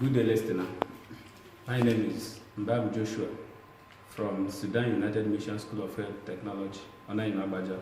Good day, listener. My name is Mbab Joshua from Sudan United Mission School of Health Technology, Onayin Abaja,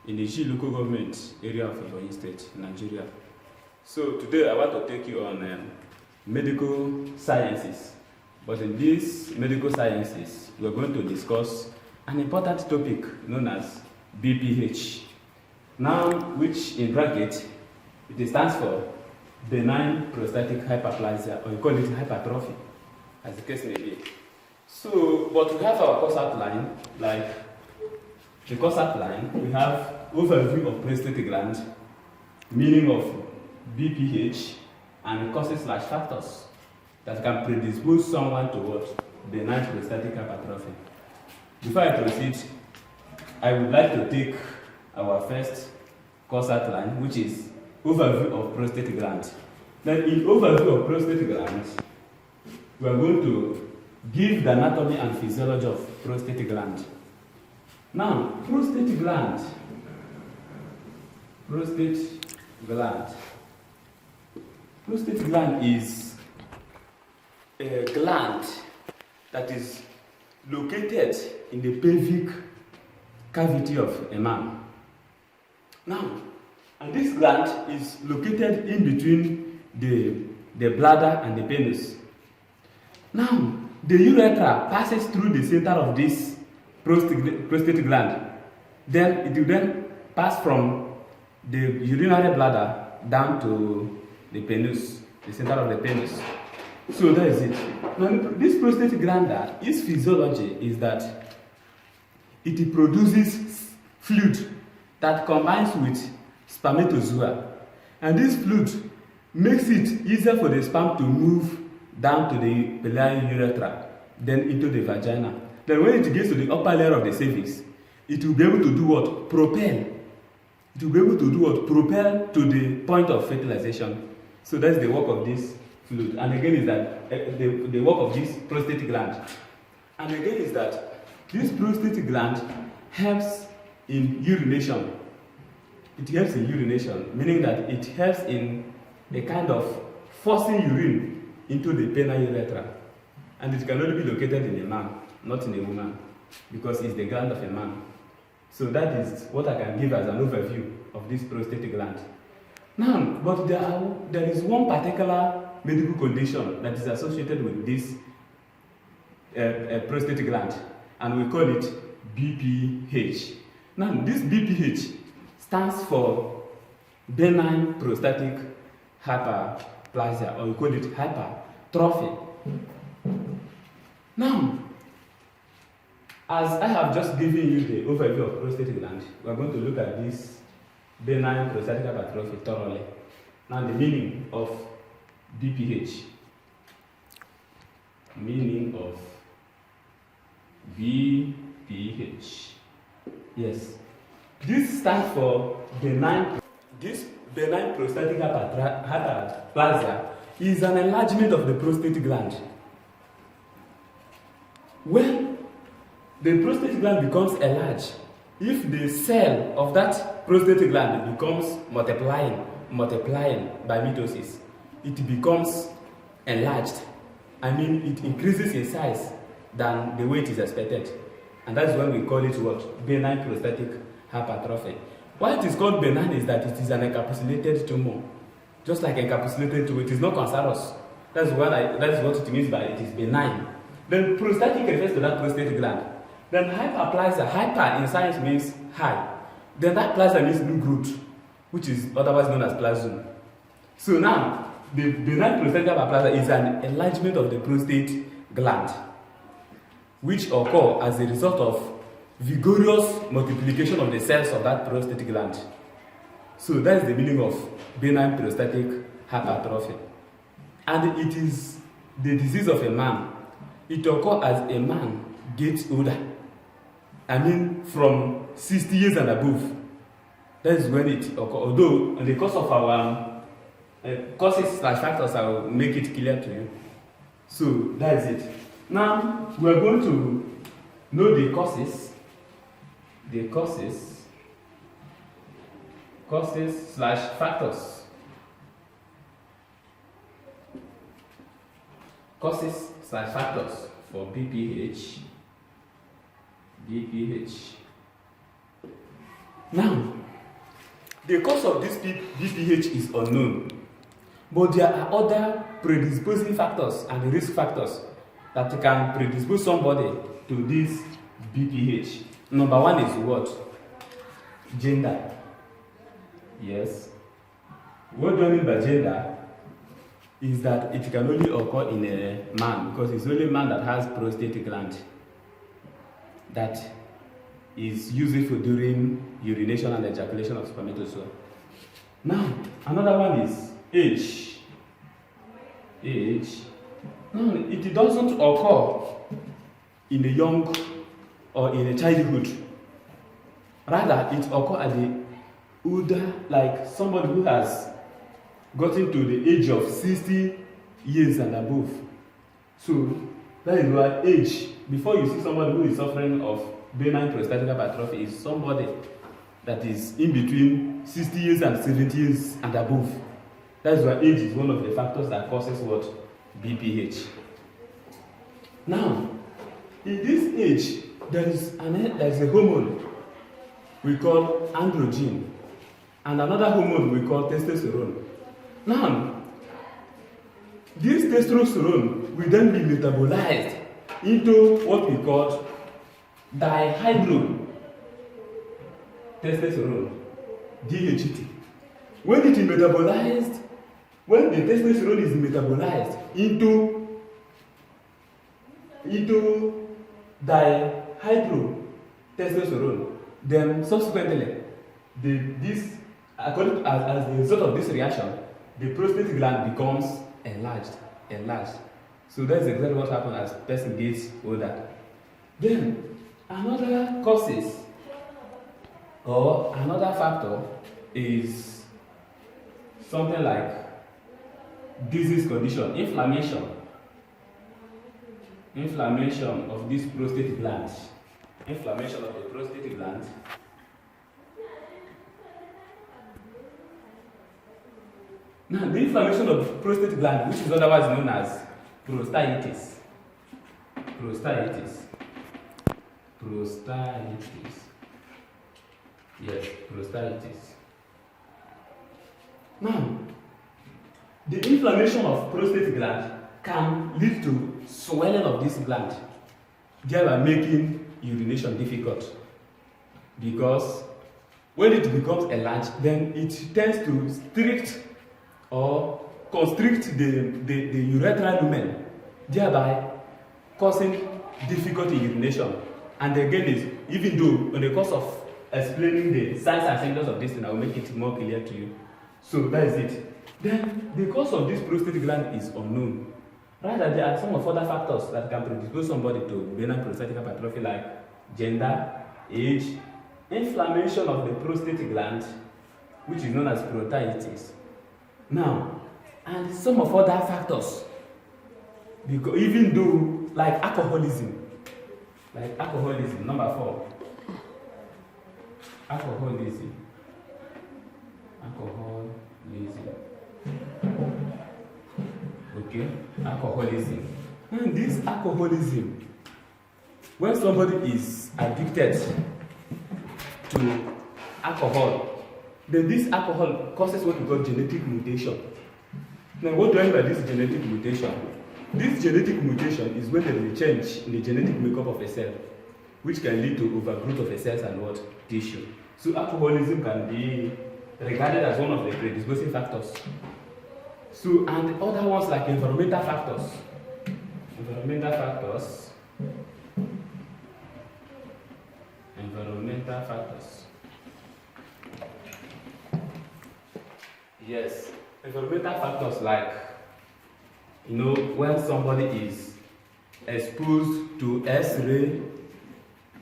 in the Ji local government area of Ebonyi State, Nigeria. So today I want to take you on medical sciences. But in these medical sciences, we're going to discuss an important topic known as BPH. Now, which in bracket, it stands for benign prostatic hyperplasia, or you call it hypertrophy, as the case may be. So, but we have our course outline, like the course outline, we have overview of prostate gland, meaning of BPH, and causes/factors that can predispose someone to what? Benign prostatic hypertrophy. Before I proceed, I would like to take our first course outline, which is overview of prostate gland. Then in overview of prostate gland, we are going to give the anatomy and physiology of prostate gland. Now, prostate gland is a gland that is located in the pelvic cavity of a man. Now, and this gland is located in between the bladder and the penis. Now, the urethra passes through the center of this prostate gland. Then it will then pass from the urinary bladder down to the penis, the center of the penis. So that is it. Now, this prostate gland, its physiology is that it produces fluid that combines with spermatozoa, and this fluid makes it easier for the sperm to move down to the biliary urethra, then into the vagina. Then when it gets to the upper layer of the cervix, it will be able to do what? Propel. It will be able to do what? Propel to the point of fertilization. So that's the work of this fluid. And again is that the work of this prostate gland. And again is that this prostate gland helps in urination. It helps in urination, meaning that it helps in a kind of forcing urine into the penile urethra. And it can only be located in a man, not in a woman, because it's the gland of a man. So that is what I can give as an overview of this prostate gland. Now, but there is one particular medical condition that is associated with this prostate gland, and we call it BPH. Now, this BPH stands for benign prostatic hyperplasia, or we call it hypertrophy. Now, as I have just given you the overview of prostate gland, we are going to look at this benign prostatic hypertrophy thoroughly. Now, the meaning of BPH. Meaning of BPH. Yes. This stands for benign. This benign prostatic hyperplasia is an enlargement of the prostate gland. When the prostate gland becomes enlarged, if the cell of that prostate gland becomes multiplying by mitosis, it becomes enlarged. I mean, it increases in size than the way it is expected. And that's when we call it what? Benign prostatic hypertrophy. Why it is called benign is that it is an encapsulated tumor. Just like encapsulated tumor, it is not cancerous. That's what it means by it is benign. Then prostatic refers to that prostate gland. Then hyperplasia, hyper in science means high. Then that plasia means new growth, which is otherwise known as plasm. So now, the benign prostatic hyperplasia is an enlargement of the prostate gland, which occur as a result of vigorous multiplication of the cells of that prostate gland. So that is the meaning of benign prostatic hypertrophy. And it is the disease of a man. It occurs as a man gets older. I mean, from 60 years and above. That is when it occurs. Although, in the course of our causes/factors, I will make it clear to you. So that is it. Now, we are going to know the causes causes/factors causes slash factors for BPH. Now, the cause of this BPH is unknown, but there are other predisposing factors and risk factors that can predispose somebody to this BPH. Number one is what? Gender. Yes. What do I mean by gender? Is that it can only occur in a man, because it's only man that has prostate gland that is useful during urination and ejaculation of spermatozoa. Now, another one is age. Now, it doesn't occur in the young or in a childhood. Rather, it occurs at the older, like somebody who has gotten to the age of 60 years and above. So, that is why age, before you see somebody who is suffering of benign prostatic hypertrophy, is somebody that is in between 60 years and 70 years and above. That is why age is one of the factors that causes what? BPH. Now, in this age, there is a hormone we call androgen, and another hormone we call testosterone. Now, this testosterone will then be metabolized into what we call dihydrotestosterone, DHT. When the testosterone is metabolized into dihydrotestosterone, then subsequently, as the result of this reaction, the prostate gland becomes enlarged. So that's exactly what happens as person gets older. Then another causes or another factor is something like disease condition, inflammation of this prostate gland. Inflammation of the prostate gland. Now, the inflammation of the prostate gland, which is otherwise known as prostatitis. Yes, prostatitis. Now, the inflammation of prostate gland can lead to swelling of this gland, thereby making urination difficult. Because when it becomes enlarged, then it tends to constrict the urethral lumen, thereby causing difficulty in urination. And again, even though in the course of explaining the signs and symptoms of this thing, I will make it more clear to you. So that is it. Then the cause of this prostate gland is unknown. Rather, there are some of other factors that can predispose somebody to benign prostatic hypertrophy, like gender, age, inflammation of the prostate gland, which is known as prostatitis. Now, and some of other factors, because even though, like alcoholism, number 4, alcoholism. Okay, alcoholism. And this alcoholism, when somebody is addicted to alcohol, then this alcohol causes what we call genetic mutation. Now, what do I mean by this genetic mutation? This genetic mutation is when there is a change in the genetic makeup of a cell, which can lead to overgrowth of a cells and what? Tissue. So alcoholism can be regarded as one of the predisposing factors. So, and other ones like environmental factors. Yes, environmental factors like, when somebody is exposed to X-ray,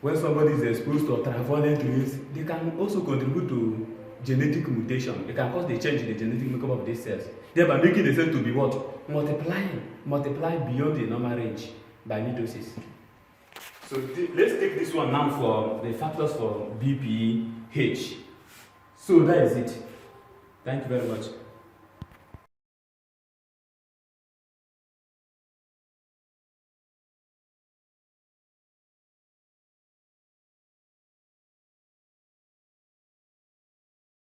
when somebody is exposed to ultraviolet rays, they can also contribute to genetic mutation. It can cause the change in the genetic makeup of these cells, thereby making the cell to be what? Multiply beyond the normal range by mitosis. So let's take this one now for the factors for BPH. So that is it. Thank you very much.